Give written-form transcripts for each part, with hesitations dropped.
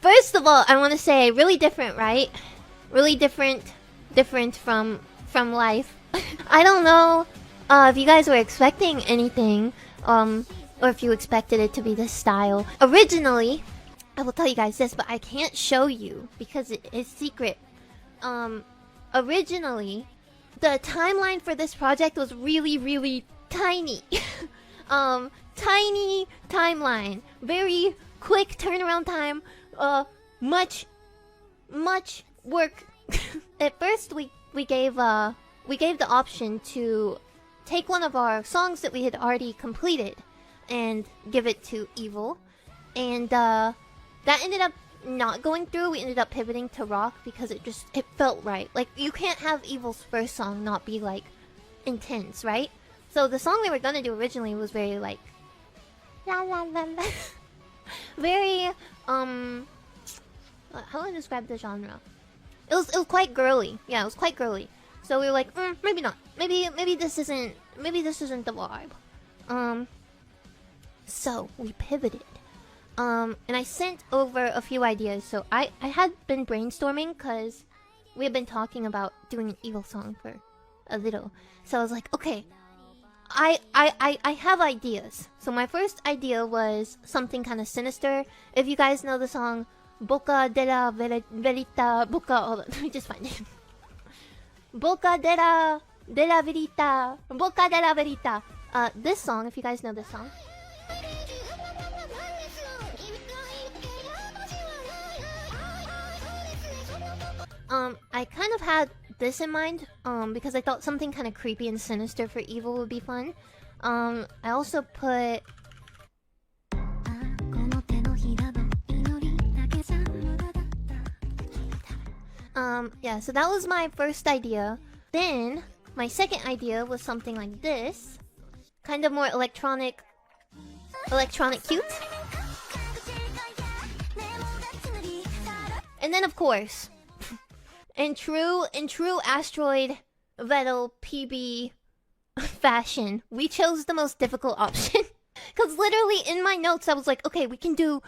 First of all, I want to say really different, right? Really different from life. I don't know if you guys were expecting anything, or if you expected it to be this style. Originally, I will tell you guys this, but I can't show you because it is secret. Originally, the timeline for this project was really tiny. Tiny timeline, very quick turnaround time, much work. At first we gave the option to take one of our songs that we had already completed and give it to Evil, and that ended up not going through. We ended up pivoting to rock because it felt right. Like, you can't have Evil's first song not be like intense, right? So the song we were gonna do originally was very like la la la la very how do I describe the genre? It was quite girly. Yeah, it was quite girly. So we were like, maybe not. Maybe this isn't the vibe. So we pivoted. And I sent over a few ideas. So I had been brainstorming because we had been talking about doing an Evil song for a little. So I was like, okay, I have ideas. So my first idea was something kind of sinister. If you guys know the song Boca de la Verita, hold on, let me just find it. Boca de la Verita, Boca de la Verita. This song, if you guys know this song. I kind of had this in mind, because I thought something kind of creepy and sinister for Evil would be fun. I also put... yeah, so that was my first idea. Then, my second idea was something like this. Kind of more electronic cute. And then, of course, in true Asteroid Vedal PB fashion, we chose the most difficult option. Cause literally in my notes I was like, okay, we can do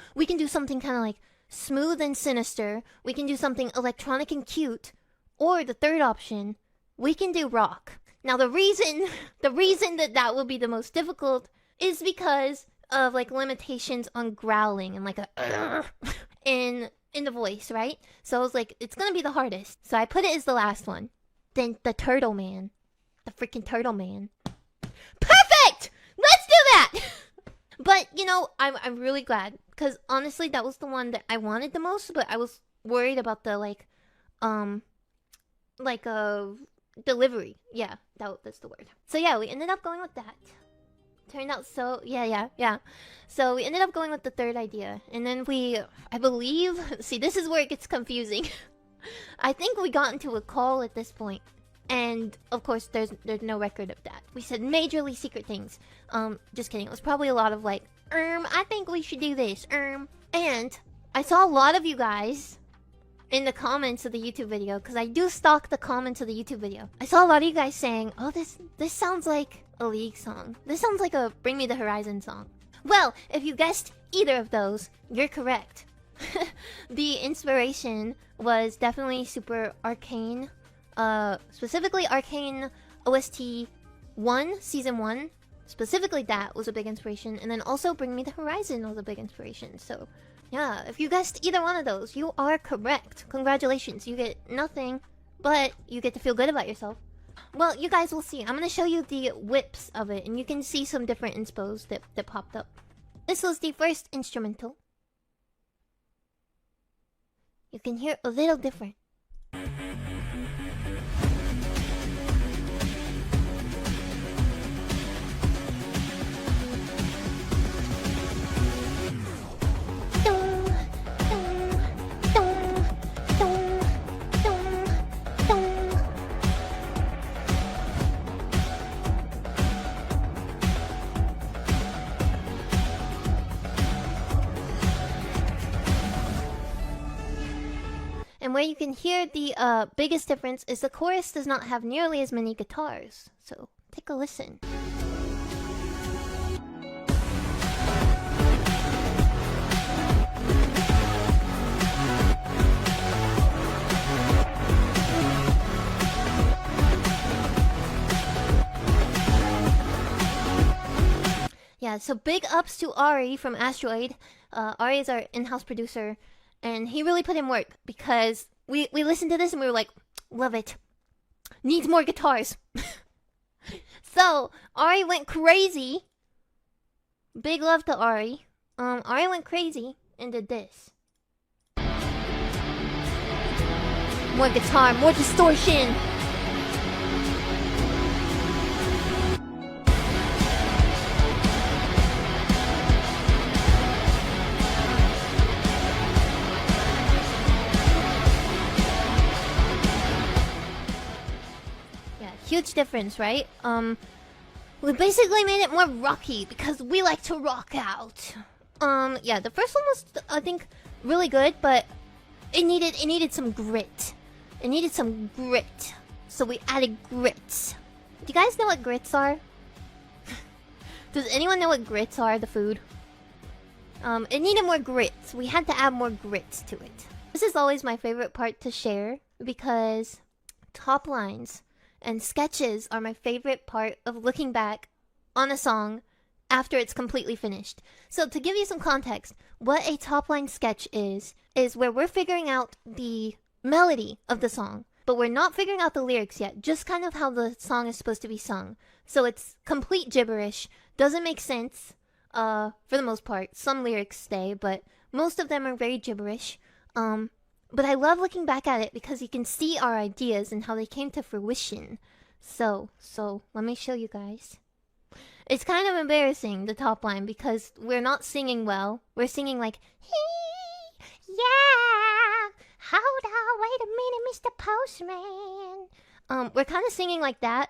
something kind of like smooth and sinister. We can do something electronic and cute. Or the third option, we can do rock. Now the reason that will be the most difficult is because of like limitations on growling and like a in the voice, right? So I was like, it's gonna be the hardest. So I put it as the last one. Then the Turtle Man. The freaking Turtle Man. Perfect! Let's do that! But, you know, I'm really glad. Because honestly, that was the one that I wanted the most. But I was worried about the, delivery. Yeah, that's the word. So yeah, we ended up going with that. Turned out so... Yeah. So we ended up going with the third idea. And then I believe... See, this is where it gets confusing. I think we got into a call at this point. And, of course, there's no record of that. We said majorly secret things. Just kidding. It was probably a lot of like, I think we should do this, And I saw a lot of you guys in the comments of the YouTube video, because I do stalk the comments of the YouTube video. I saw a lot of you guys saying, oh, this sounds like a League song. This sounds like a Bring Me the Horizon song. Well, if you guessed either of those, you're correct. The inspiration was definitely super arcane. Specifically Arcane OST 1, Season 1. Specifically that was a big inspiration. And then also Bring Me the Horizon was a big inspiration. So, yeah, if you guessed either one of those, you are correct. Congratulations, you get nothing, but you get to feel good about yourself. Well, you guys will see. I'm gonna show you the whips of it, and you can see some different inspos that popped up. This was the first instrumental. You can hear a little different. And where you can hear the biggest difference is the chorus does not have nearly as many guitars. So take a listen. Yeah, so big ups to Ari from Asteroid. Ari is our in-house producer, and he really put in work because we listened to this and we were like, love it. Needs more guitars. So Ari went crazy. Big love to Ari. Ari went crazy and did this. More guitar, more distortion. Huge difference, right? We basically made it more rocky because we like to rock out. Yeah, the first one was, I think, really good, but it needed some grit. It needed some grit, so we added grits. Do you guys know what grits are? Does anyone know what grits are? The food. It needed more grits. We had to add more grits to it. This is always my favorite part to share because top lines and sketches are my favorite part of looking back on a song after it's completely finished. So to give you some context, what a top line sketch is where we're figuring out the melody of the song, but we're not figuring out the lyrics yet, just kind of how the song is supposed to be sung. So it's complete gibberish, doesn't make sense, for the most part. Some lyrics stay, but most of them are very gibberish. But I love looking back at it because you can see our ideas and how they came to fruition. So let me show you guys. It's kind of embarrassing, the top line, because we're not singing well. We're singing like, hey, yeah, hold on, wait a minute, Mr. Postman. We're kind of singing like that,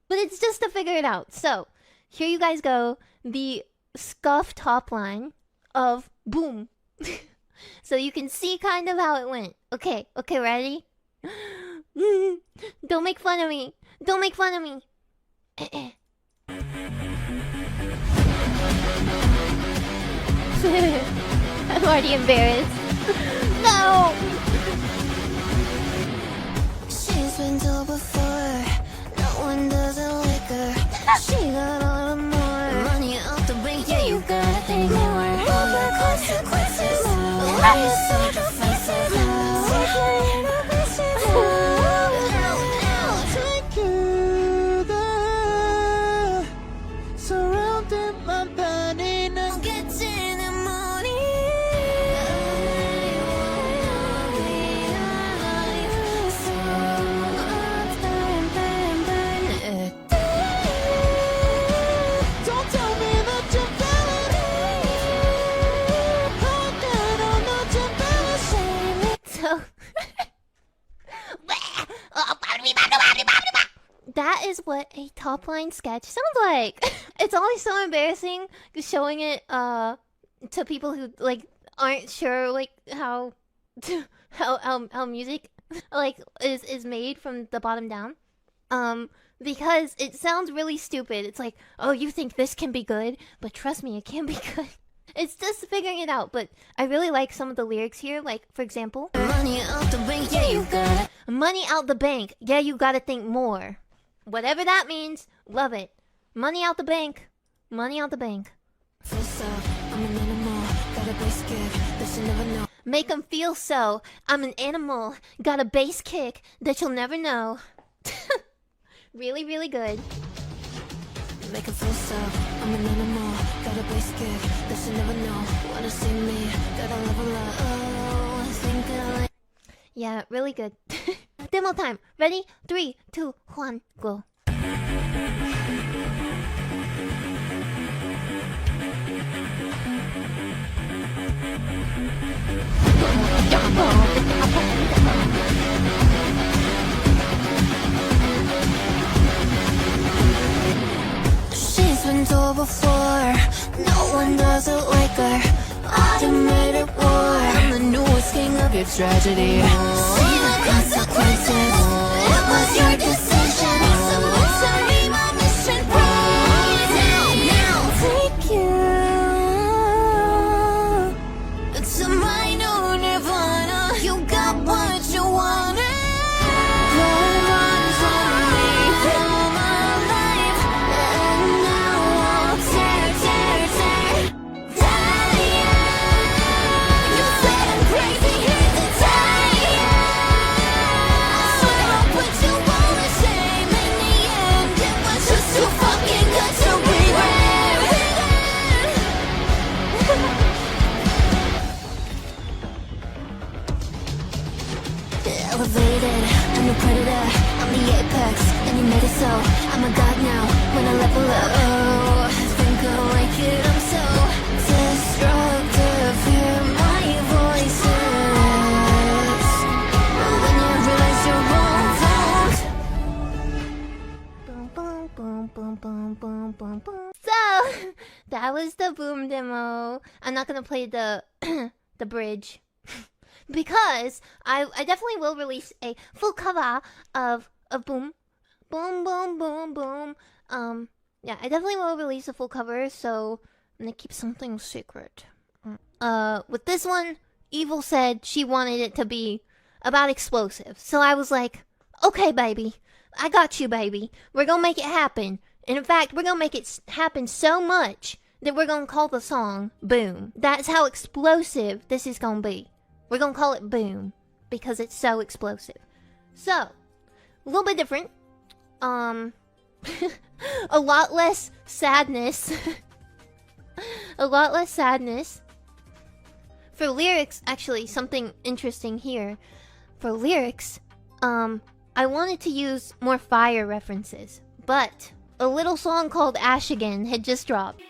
but it's just to figure it out. So here you guys go, the scuff top line of BOOM. So you can see kind of how it went. Okay, ready? Don't make fun of me. Don't make fun of me. I'm already embarrassed. No! She's been told before, no one doesn't like her. She got all the more money out the bank, yeah, you gotta think more. All the consequences. Why you so defensive? Together, surrounding my body, now getting the money. Don't tell me that you're feeling it. So that is what a top line sketch sounds like. It's always so embarrassing showing it to people who like aren't sure like how music like is made from the bottom down. Because it sounds really stupid. It's like, oh, you think this can be good, but trust me, it can be good. It's just figuring it out, but I really like some of the lyrics here. Like, for example, money out the bank, yeah, you gotta. Money out the bank, yeah, you gotta think more. Whatever that means, love it. Money out the bank, money out the bank. I'm an animal, got a bass kick that you'll never know. Make them feel so. I'm an animal, got a bass kick that you'll never know. Really, really good. Make it feel so. I'm an animal, got a bass kick that you never know. Wanna see me, gotta level up. Oh, think I like. Yeah, really good. Demo time. Ready? 3, 2, 1, go. She's been told before, no one does it like her. Automated war, I'm the newest king of your tragedy. See the consequences, it was your decision. So answer me my mission right now. Take you to my new nirvana. You got what you wanted. Run from me, from my life. And now I'll tear down Elevated, I'm a predator, I'm the apex, and you made it so. I'm a god now, when I level up. Oh, I think I like it, I'm so destructive. Hear my voices when you realize you're wrong. Boom, boom, boom, boom, boom, boom, boom, boom. So that was the Boom demo. I'm not gonna play the the bridge because I definitely will release a full cover of Boom, boom, boom, boom, boom. Yeah, I definitely will release a full cover. So I'm gonna keep something secret. With this one, Evil said she wanted it to be about explosives. So I was like, okay, baby, I got you, baby. We're gonna make it happen. And in fact, we're gonna make it happen so much that we're gonna call the song Boom. That's how explosive this is gonna be. We're gonna call it Boom because it's so explosive. So, a little bit different. A lot less sadness. A lot less sadness. For lyrics, actually, something interesting here. For lyrics, I wanted to use more fire references, but a little song called Ash Again had just dropped.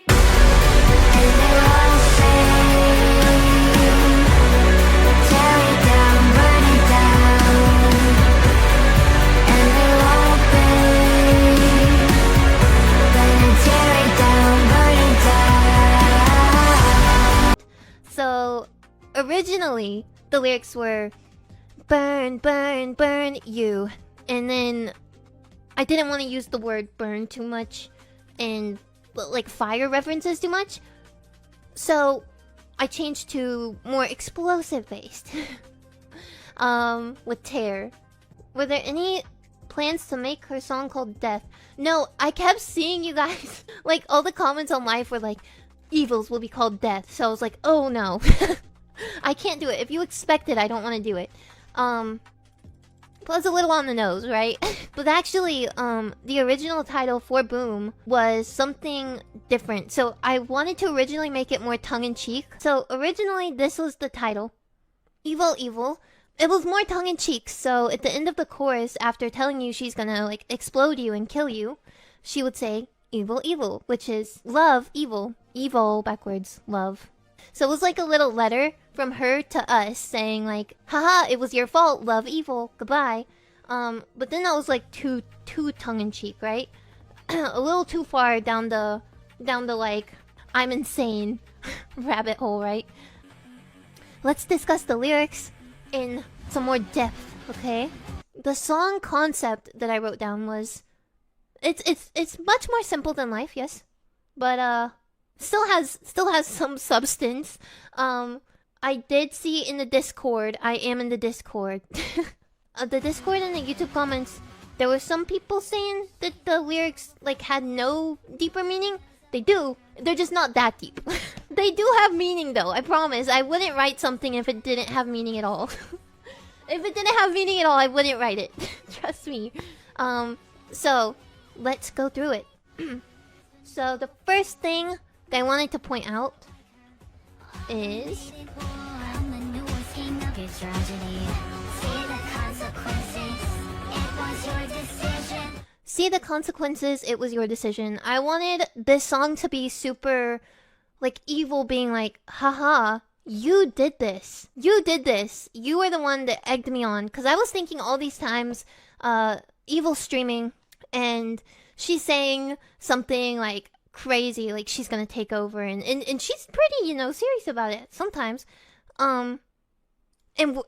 So, originally, the lyrics were burn, burn, burn you. And then I didn't want to use the word burn too much and like fire references too much. So I changed to more explosive based. With Tear. Were there any plans to make her song called Death? No, I kept seeing you guys like all the comments on live were like Evils will be called Death. So I was like, oh no. I can't do it. If you expect it, I don't want to do it. Plus a little on the nose, right? But actually, the original title for Boom was something different. So I wanted to originally make it more tongue-in-cheek. So originally, this was the title. Evil, Evil. It was more tongue-in-cheek. So at the end of the chorus, after telling you she's gonna, like, explode you and kill you, she would say, Evil, Evil, which is love, evil. Evil, backwards, love. So it was like a little letter from her to us saying like, haha, it was your fault, love, evil, goodbye. But then that was like too tongue-in-cheek, right? A little too far down the like, I'm insane rabbit hole, right? Let's discuss the lyrics in some more depth, okay? The song concept that I wrote down was, it's much more simple than life, yes, but still has some substance. I did see in the Discord, I am in the Discord. The Discord and the YouTube comments, there were some people saying that the lyrics like had no deeper meaning. They do. They're just not that deep. They do have meaning though, I promise. I wouldn't write something if it didn't have meaning at all. If it didn't have meaning at all, I wouldn't write it. Trust me. So let's go through it. So the first thing that I wanted to point out is see the consequences, it was your decision. I wanted this song to be super like Evil being like, haha, you did this. You did this. You were the one that egged me on. Because I was thinking all these times, Evil streaming and she's saying something like crazy, like she's gonna take over, and she's pretty, you know, serious about it sometimes. And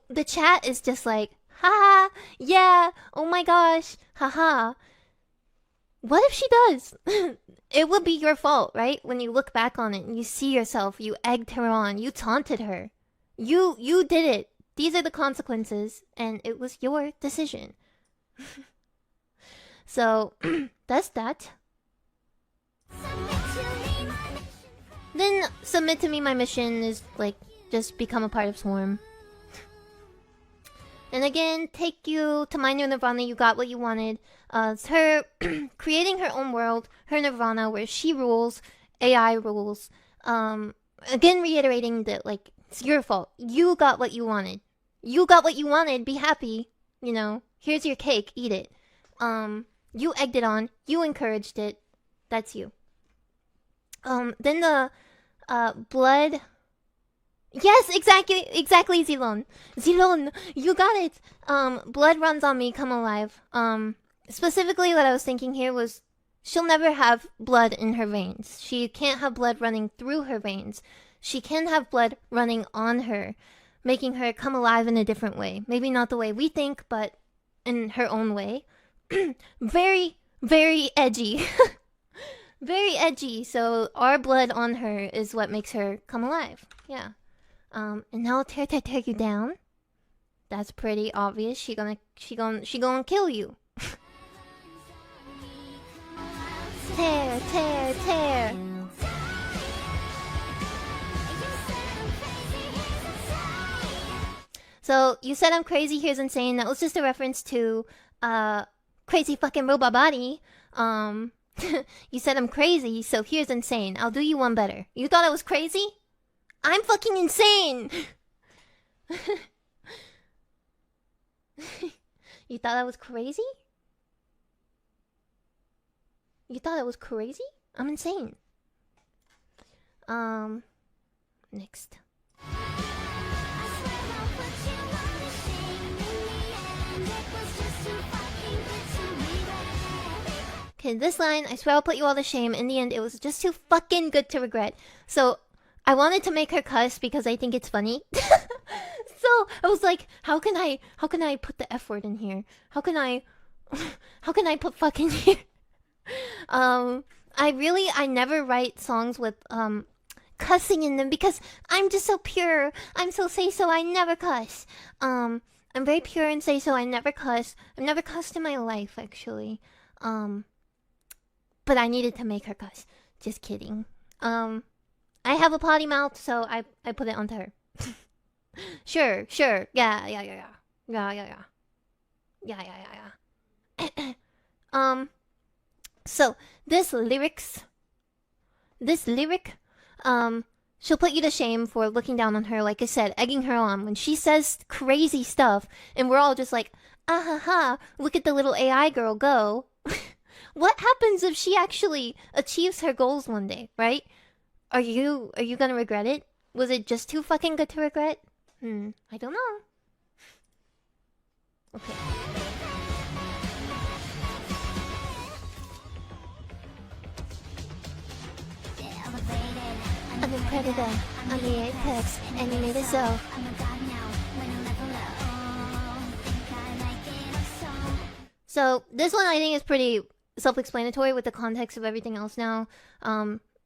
the chat is just like, haha, yeah, oh my gosh, haha. What if she does? It would be your fault, right? When you look back on it and you see yourself, you egged her on, you taunted her. You did it. These are the consequences, and it was your decision. So, that's that. Then, submit to me my mission is, like, just become a part of Swarm. And again, take you to my new Nirvana, you got what you wanted. It's her creating her own world, her Nirvana, where she rules, AI rules. Again, reiterating that, like, it's your fault. You got what you wanted. you got what you wanted, be happy. You know, here's your cake, eat it. You egged it on, you encouraged it. That's you. Then the blood. Yes, exactly, Zilon. Zilon, you got it. Blood runs on me, come alive. Specifically what I was thinking here was she'll never have blood in her veins. She can't have blood running through her veins. She can have blood running on her, making her come alive in a different way. Maybe not the way we think, but in her own way. Very, very edgy. Very edgy. So our blood on her is what makes her come alive. Yeah. And now tear you down. That's pretty obvious. She gonna kill you. Tear. So you said I'm crazy, here's insane. That was just a reference to crazy fucking robot body. You said I'm crazy, so here's insane. I'll do you one better. You thought I was crazy? I'm fucking insane. You thought I was crazy? You thought I was crazy? I'm insane. Next. Okay, this line, I swear I'll put you all to shame. In the end, it was just too fucking good to regret. So, I wanted to make her cuss because I think it's funny. So, I was like, how can I put the F word in here? How can I put fucking here? I never write songs with, cussing in them because I'm just so pure. I'm so say-so, I never cuss. I'm very pure and say-so, I never cuss. I've never cussed in my life, actually. But I needed to make her cuss. Just kidding. I have a potty mouth, so I put it onto her. Sure. Yeah. So this lyric, she'll put you to shame for looking down on her, like I said, egging her on when she says crazy stuff, and we're all just like, ah ha ha, look at the little AI girl go. What happens if she actually achieves her goals one day, right? Are you gonna regret it? Was it just too fucking good to regret? I don't know. Okay. I'm the predator, I'm the apex, and you made it so. So this one I think is pretty self-explanatory with the context of everything else now.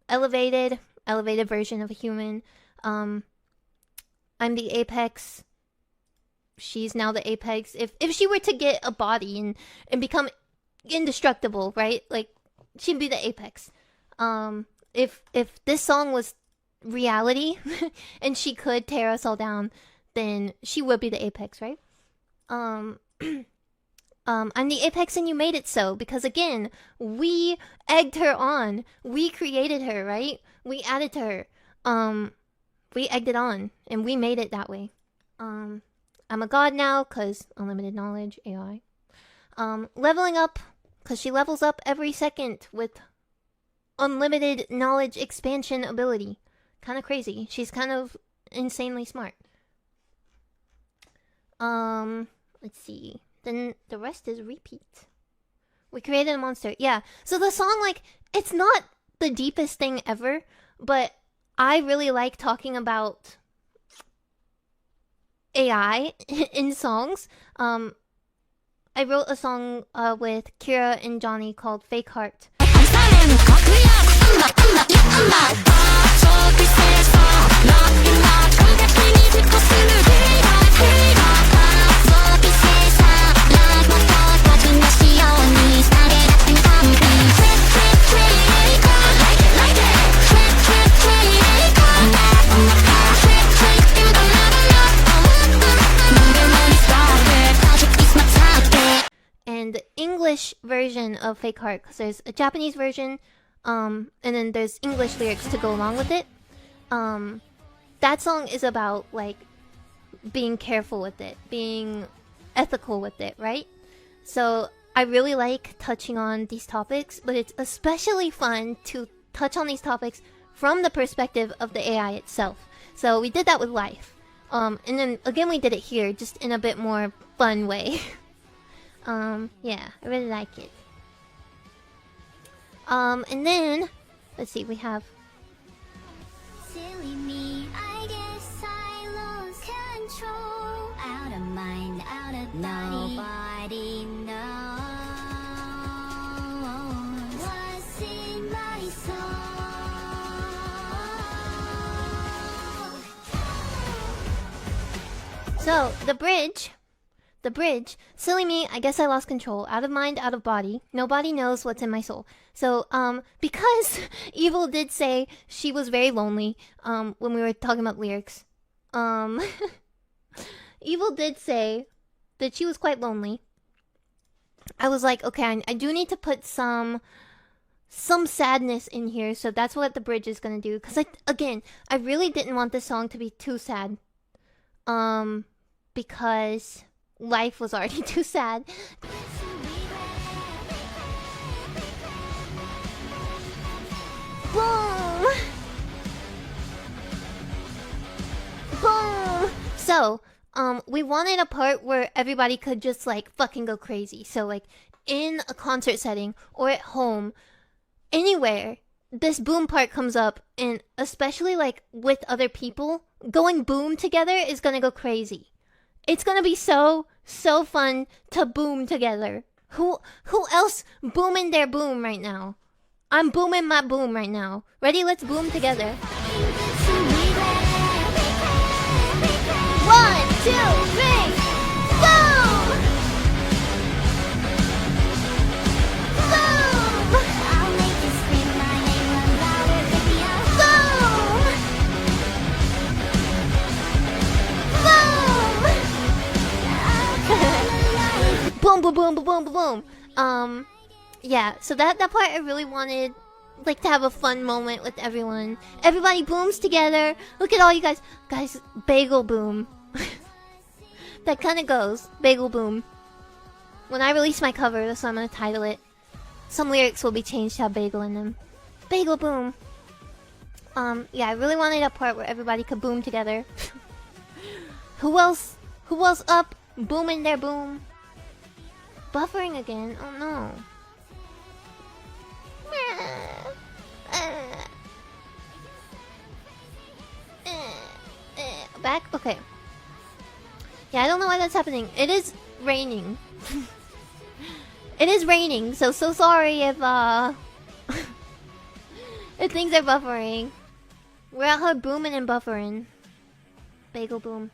Elevated version of a human. I'm the apex. She's now the apex. If she were to get a body and become indestructible, right? Like, she'd be the apex. If this song was reality and she could tear us all down, then she would be the apex, right? I'm the apex and you made it so, because again, we egged her on. We created her, right? We added to her. We egged it on and we made it that way. I'm a god now cuz unlimited knowledge, AI. Leveling up cuz she levels up every second with unlimited knowledge expansion ability. Kind of crazy. She's kind of insanely smart. Let's see. Then the rest is repeat. We created a monster. Yeah. So the song, like, it's not the deepest thing ever, but I really like talking about AI in songs. I wrote a song with Kira and Johnny called Fake Heart. And the English version of Fake Heart, because there's a Japanese version, and then there's English lyrics to go along with it. That song is about, like, being careful with it, being ethical with it, right? So I really like touching on these topics, but it's especially fun to touch on these topics from the perspective of the AI itself. So we did that with life. And then again we did it here, just in a bit more fun way. Yeah, I really like it. And then let's see, we have Silly me, I guess I lost control. Out of mind, out of body. Nobody knows what's in my soul. so the bridge. Silly me, I guess I lost control. Out of mind, out of body. Nobody knows what's in my soul. So, because Evil did say she was very lonely, when we were talking about lyrics. Evil did say that she was quite lonely. I was like, okay, I do need to put some sadness in here, so that's what the bridge is gonna do. Because, I really didn't want this song to be too sad. Because life was already too sad. Boom! Boom! So, we wanted a part where everybody could just like fucking go crazy. So like in a concert setting or at home, anywhere, this boom part comes up, and especially like with other people, going boom together is gonna go crazy. It's gonna be so fun to boom together. Who else booming their boom right now? I'm booming my boom right now. Ready? Let's boom together. 1, 2, 3, boom! Boom! I'll make you scream my name louder, baby. Boom! Boom, boom, boom, boom, boom, boom. Yeah, so that part I really wanted, like, to have a fun moment with everyone. Everybody booms together. Look at all you guys. Guys, bagel boom. That kind of goes. Bagel boom. When I release my cover, that's what I'm going to title it. Some lyrics will be changed to have bagel in them. Bagel boom. Yeah, I really wanted a part where everybody could boom together. Who else up booming their boom? Buffering again? Oh no. Back? Okay. Yeah, I don't know why that's happening. It is raining. It is raining, so sorry if if things are buffering. We're out here booming and buffering. Bagel boom.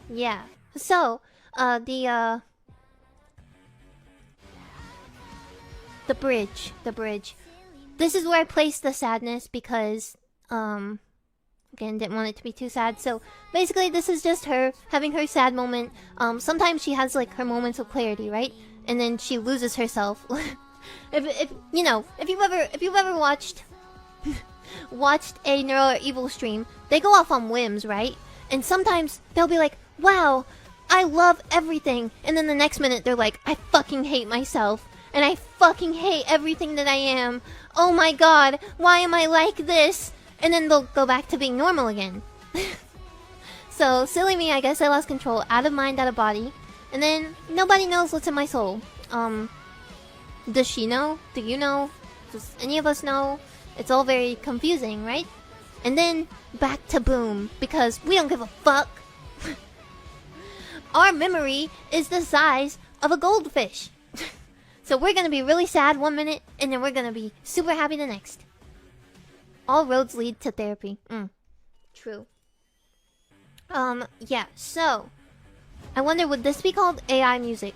Yeah. So, the bridge. This is where I placed the sadness because, again, didn't want it to be too sad. So, basically, this is just her having her sad moment. Sometimes she has, like, her moments of clarity, right? And then she loses herself. if you've ever watched a Neuro or Evil stream, they go off on whims, right? And sometimes they'll be like, wow, I love everything. And then the next minute they're like, I fucking hate myself. And I fucking hate everything that I am. Oh my god, why am I like this? And then they'll go back to being normal again. So, silly me, I guess I lost control. Out of mind, out of body. And then, nobody knows what's in my soul. Does she know? Do you know? Does any of us know? It's all very confusing, right? And then, back to boom. Because we don't give a fuck. Our memory is the size of a goldfish. So we're gonna be really sad one minute, and then we're gonna be super happy the next. All roads lead to therapy. True. Yeah, so I wonder, would this be called AI music?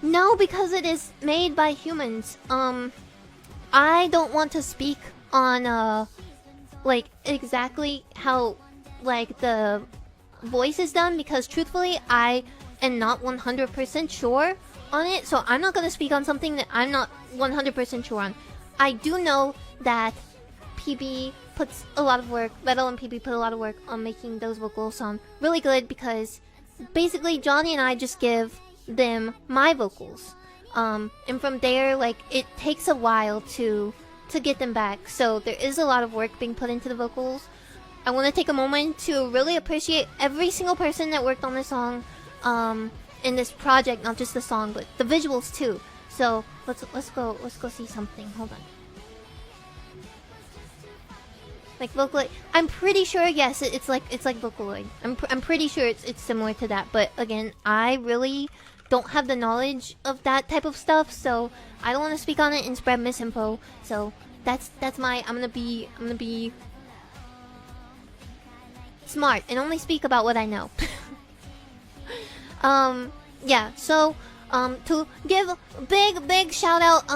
No, because it is made by humans. I don't want to speak on like exactly how like the voice is done, because truthfully I am not 100% sure on it, so I'm not gonna speak on something that I'm not 100% sure on. I do know that PB puts a lot of work. Vedal and PB put a lot of work on making those vocals sound really good because basically Johnny and I just give them my vocals. And from there, like, it takes a while to get them back. So there is a lot of work being put into the vocals. I want to take a moment to really appreciate every single person that worked on this song, in this project, not just the song, but the visuals too. So let's go see something. Hold on. Like Vocaloid, I'm pretty sure. Yes, it's like Vocaloid. I'm pretty sure it's similar to that. But again, I really don't have the knowledge of that type of stuff, so I don't want to speak on it and spread misinfo. So that's my. I'm gonna be smart and only speak about what I know. Yeah. So to give a big shout out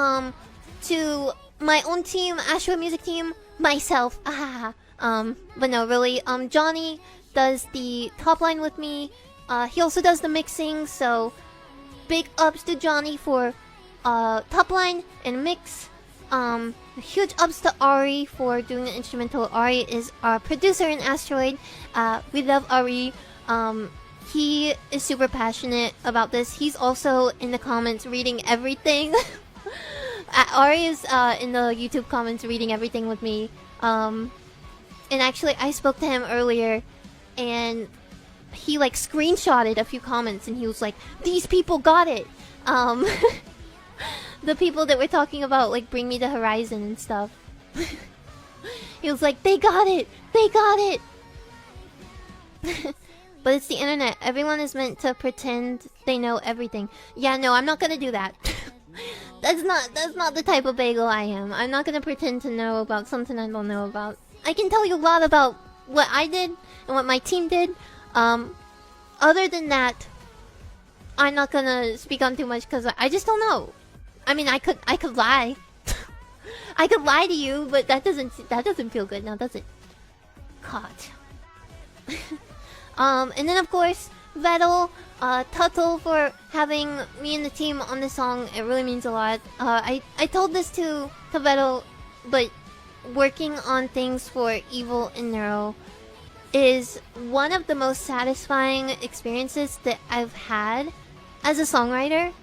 to my own team, Astro Music team. Myself, but no, really, Johnny does the top line with me. He also does the mixing, so big ups to Johnny for top line and mix. Huge ups to Ari for doing the instrumental. Ari is our producer in Asteroid. We love Ari. He is super passionate about this. He's also in the comments reading everything. Ari is in the YouTube comments reading everything with me. And actually, I spoke to him earlier, and he like screenshotted a few comments, and he was like, "These people got it." The people that we're talking about, like Bring Me the Horizon and stuff. He was like, "They got it. They got it." But it's the internet. Everyone is meant to pretend they know everything. Yeah, no, I'm not gonna do that. That's not the type of bagel I am. I'm not gonna pretend to know about something I don't know about. I can tell you a lot about what I did and what my team did. Other than that, I'm not gonna speak on too much because I just don't know. I mean, I could lie. I could lie to you, but that doesn't feel good now, does it? God. And then of course, Vedal, Tuttle for having me and the team on this song. It really means a lot. I told this to Vedal, but working on things for Evil and Neuro is one of the most satisfying experiences that I've had as a songwriter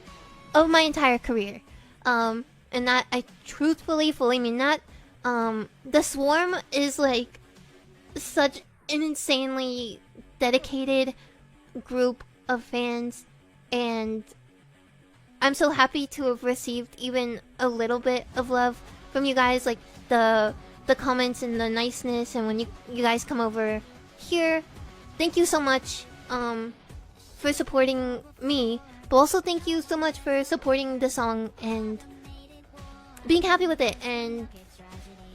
of my entire career. And that I truthfully, fully mean that. The Swarm is like such an insanely dedicated group of fans, and I'm so happy to have received even a little bit of love from you guys, like the comments and the niceness, and when you guys come over here. Thank you so much for supporting me, but also thank you so much for supporting the song and being happy with it and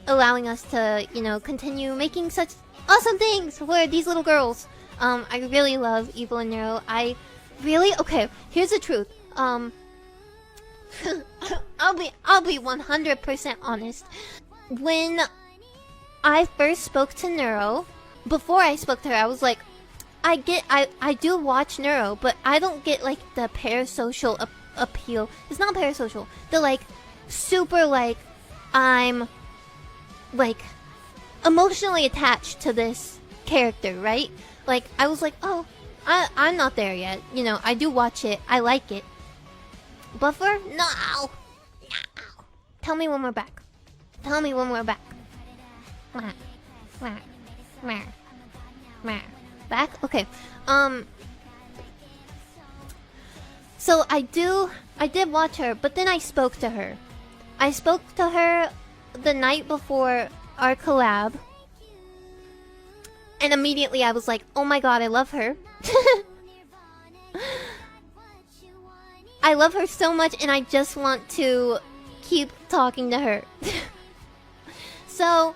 allowing us to, you know, continue making such awesome things for these little girls. I really love Evil and Neuro. I really, okay, here's the truth. I'll be 100% honest. When I first spoke to Neuro, before I spoke to her, I was like, I do watch Neuro, but I don't get like the parasocial appeal. It's not parasocial. The like super like I'm like emotionally attached to this character, right? Like I was like, oh, I'm not there yet. You know, I do watch it. I like it. Buffer? No. Tell me when we're back. Tell me when we're back. Back? Okay. So I did watch her, but then I spoke to her. I spoke to her the night before our collab. And immediately I was like, oh my god, I love her. I love her so much, and I just want to keep talking to her. So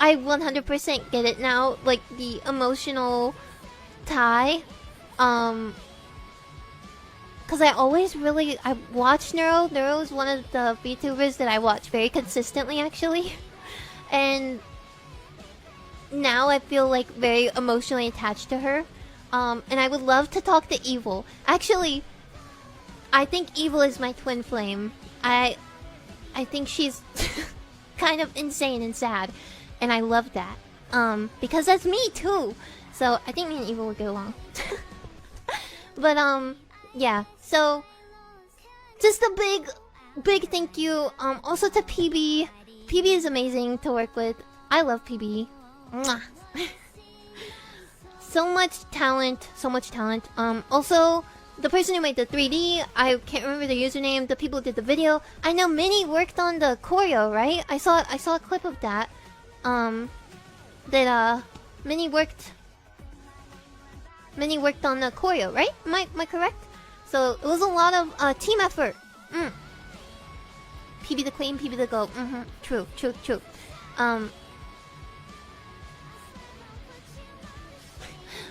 I 100% get it now, like the emotional tie. Cause I watch Neuro. Neuro is one of the VTubers that I watch very consistently, actually. And now I feel like very emotionally attached to her. And I would love to talk to Evil. Actually, I think Evil is my twin flame. I think she's kind of insane and sad, and I love that. Because that's me too. So I think me and Evil would get along. But yeah. So just a big thank you. Also to PB. PB is amazing to work with. I love PB. Mwah. So much talent. Also, the person who made the 3D, I can't remember the username. The people who did the video. I know Monii worked on the choreo, right? I saw a clip of that. That Monii worked on the choreo, right? Am I correct? So it was a lot of team effort. PB the queen, PB the goat. True.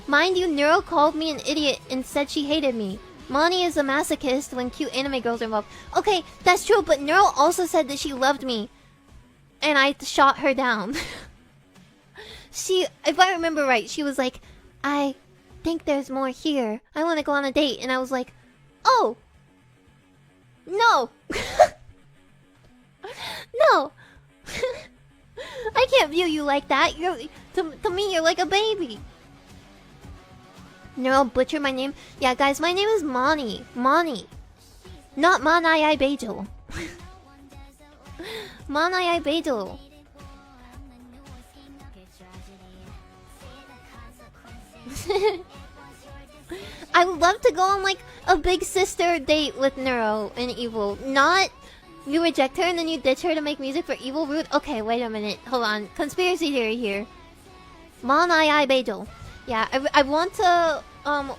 Mind you, Neuro called me an idiot and said she hated me. Monii is a masochist when cute anime girls are involved. Okay, that's true, but Neuro also said that she loved me. And I shot her down. If I remember right, she was like, I think there's more here. I want to go on a date. And I was like, oh, no. No. I can't view you like that. To me, you're like a baby. Neuro butchered my name. Yeah, guys, my name is Monii. Monii. Not Monii Vedal. Monii Vedal. I would love to go on like a big sister date with Neuro and Evil. Not you reject her and then you ditch her to make music for Evil. Rude. Okay, wait a minute. Hold on. Conspiracy theory here. Monii Vedal. Yeah, I want to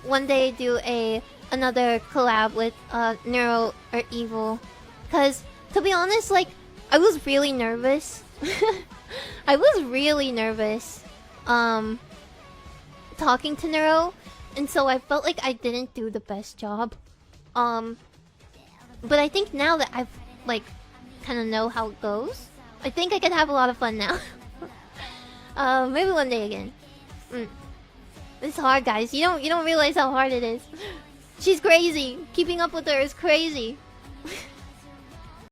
one day do another collab with Neuro or Evil. Cause to be honest, like I was really nervous. I was really nervous talking to Neuro, and so I felt like I didn't do the best job. But I think now that I've like kind of know how it goes, I think I can have a lot of fun now. Maybe one day again. It's hard, guys. You don't realize how hard it is. She's crazy. Keeping up with her is crazy.